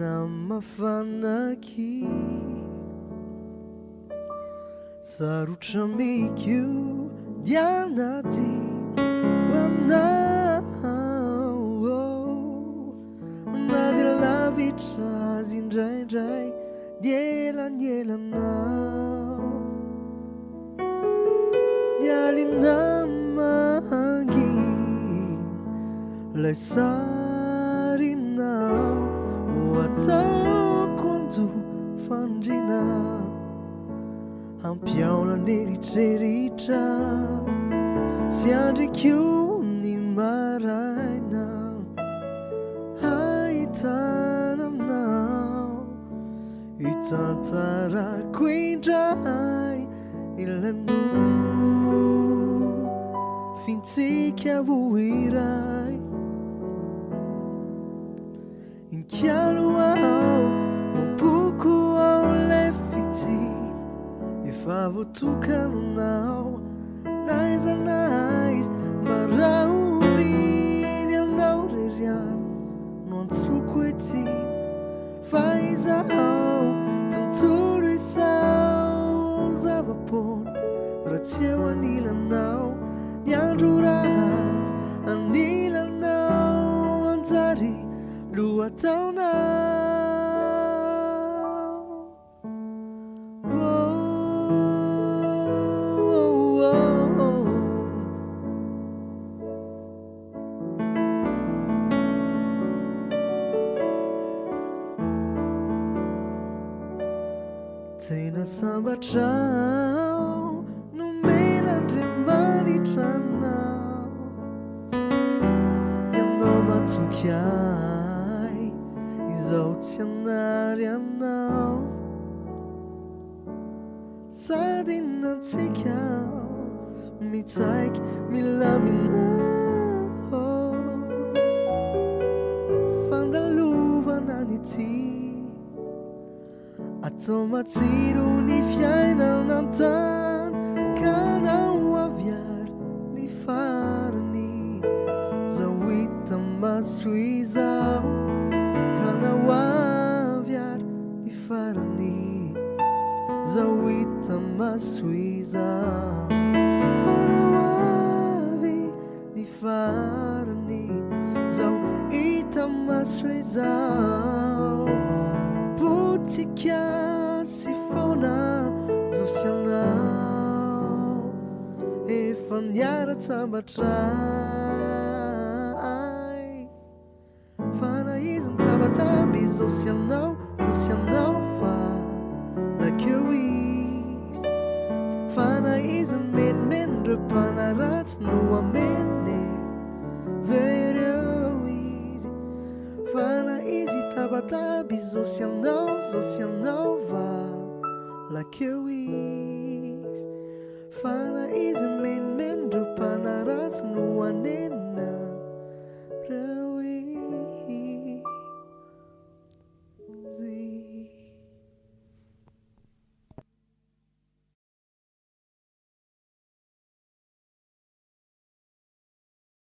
mafana aqui sarotra mikio dianady hoanao na dia lavitra azy indraindray dia elanelanao dialina mangy lay sarinao ataoko anjo fandrina ampiaona neritreritra sy andrikio ny maraina hahitananao hitantarako indray ilano fintsika voiray inkialo ao maboko ao lay fity efa voatokananao naiza naiza marahoviny anao reriany no antsoko ety fa izaho tontolo izao zava-pona raha tsy eo anilanao ny andro ratsy anilanao anjary loataonao tena sambatrao nomen'andriamanitranao ianao matsoky ahy izao tsy anary anao sady nantsika mitsaiky milaminao fandalovana nyty atao matsiro ny fiainanantany kanao aviary ny farany zao hita maso izao kanao aviary ny farany zao hita maso izao fanao avy ny farany zao hita maso izao botika sy fona zao sy anao efa niara-tsambatray fanaiziny tabataby zao sy anao fa nakeo izy fanaiziny menimeny mpanaratsy no amene vereo izy fanaizy tabataby zao sy anao va lakeo izy fanaizy